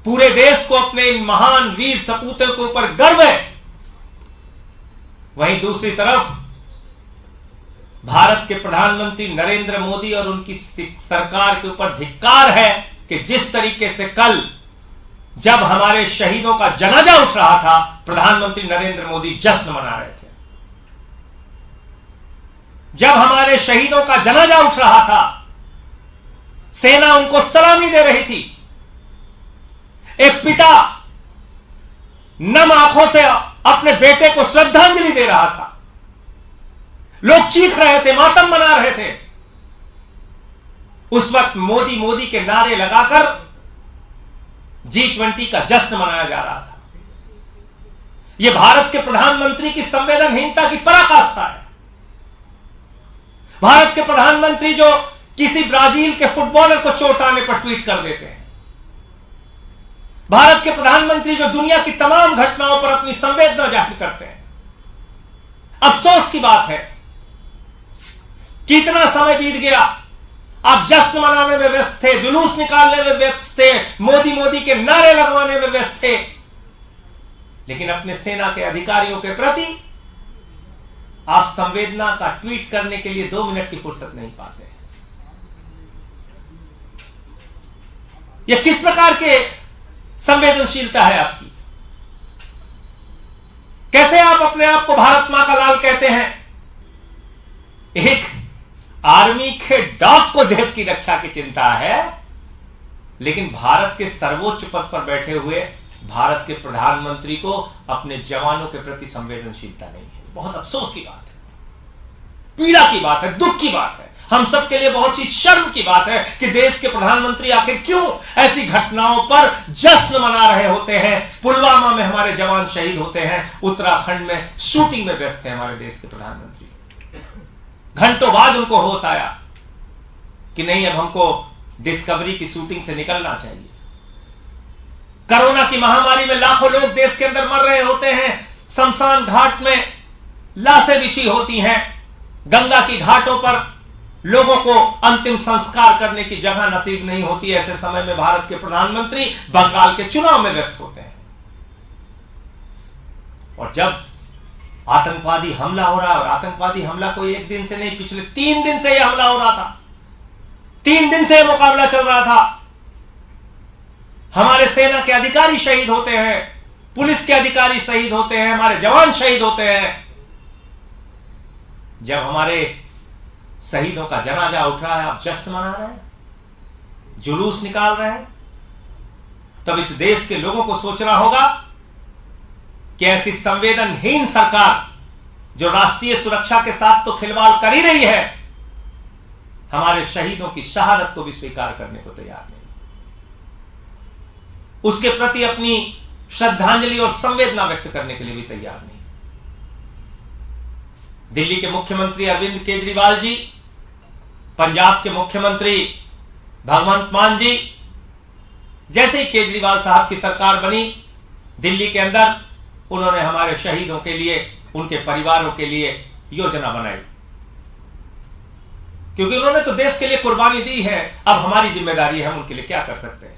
पूरे देश को अपने इन महान वीर सपूतों के ऊपर गर्व है। वहीं दूसरी तरफ भारत के प्रधानमंत्री नरेंद्र मोदी और उनकी सरकार के ऊपर धिक्कार है कि जिस तरीके से कल जब हमारे शहीदों का जनाजा उठ रहा था, प्रधानमंत्री नरेंद्र मोदी जश्न मना रहे थे। जब हमारे शहीदों का जनाजा उठ रहा था, सेना उनको सलामी दे रही थी। एक पिता नम आंखों से अपने बेटे को श्रद्धांजलि दे रहा था। लोग चीख रहे थे, मातम मना रहे थे। उस वक्त मोदी मोदी के नारे लगाकर G20 का जश्न मनाया जा रहा था। यह भारत के प्रधानमंत्री की संवेदनहीनता की पराकाष्ठा है। भारत के प्रधानमंत्री जो किसी ब्राजील के फुटबॉलर को चोट आने पर ट्वीट कर देते हैं। भारत के प्रधानमंत्री जो दुनिया की तमाम घटनाओं पर अपनी संवेदना जाहिर करते हैं। अफसोस की बात है कि इतना समय बीत गया, आप जश्न मनाने में व्यस्त थे, जुलूस निकालने में व्यस्त थे, मोदी मोदी के नारे लगवाने में व्यस्त थे, लेकिन अपने सेना के अधिकारियों के प्रति आप संवेदना का ट्वीट करने के लिए 2 मिनट की फुर्सत नहीं पाते। यह किस प्रकार के संवेदनशीलता है आपकी? कैसे आप अपने आप को भारत मां का लाल कहते हैं? एक आर्मी के डॉग को देश की रक्षा की चिंता है, लेकिन भारत के सर्वोच्च पद पर बैठे हुए भारत के प्रधानमंत्री को अपने जवानों के प्रति संवेदनशीलता नहीं है। बहुत अफसोस की बात है, पीड़ा की बात है, दुख की बात है। हम सबके लिए बहुत ही शर्म की बात है कि देश के प्रधानमंत्री आखिर क्यों ऐसी घटनाओं पर जश्न मना रहे होते हैं। पुलवामा में हमारे जवान शहीद होते हैं, उत्तराखंड में शूटिंग में व्यस्त है हमारे देश के प्रधानमंत्री। घंटों बाद उनको होश आया कि नहीं, अब हमको डिस्कवरी की शूटिंग से निकलना चाहिए। कोरोना की महामारी में लाखों लोग देश के अंदर मर रहे होते हैं। शमशान घाट में लाशें बिछी होती हैं। गंगा की घाटों पर लोगों को अंतिम संस्कार करने की जगह नसीब नहीं होती। ऐसे समय में भारत के प्रधानमंत्री बंगाल के चुनाव में व्यस्त होते हैं। और जब आतंकवादी हमला हो रहा है, और आतंकवादी हमला कोई एक दिन से नहीं, पिछले 3 दिन से यह हमला हो रहा था, 3 दिन से यह मुकाबला चल रहा था। हमारे सेना के अधिकारी शहीद होते हैं, पुलिस के अधिकारी शहीद होते हैं, हमारे जवान शहीद होते हैं। जब हमारे शहीदों का जनाजा उठ रहा है, आप जश्न मना रहे हैं, जुलूस निकाल रहे हैं, तब इस देश के लोगों को सोचना होगा कि ऐसी संवेदनहीन सरकार जो राष्ट्रीय सुरक्षा के साथ तो खिलवाड़ कर ही रही है, हमारे शहीदों की शहादत को भी स्वीकार करने को तैयार नहीं, उसके प्रति अपनी श्रद्धांजलि और संवेदना व्यक्त करने के लिए भी तैयार नहीं। दिल्ली के मुख्यमंत्री अरविंद केजरीवाल जी, पंजाब के मुख्यमंत्री भगवंत मान जी, जैसे ही केजरीवाल साहब की सरकार बनी, दिल्ली के अंदर उन्होंने हमारे शहीदों के लिए, उनके परिवारों के लिए योजना बनाई, क्योंकि उन्होंने तो देश के लिए कुर्बानी दी है। अब हमारी जिम्मेदारी है हम उनके लिए क्या कर सकते हैं।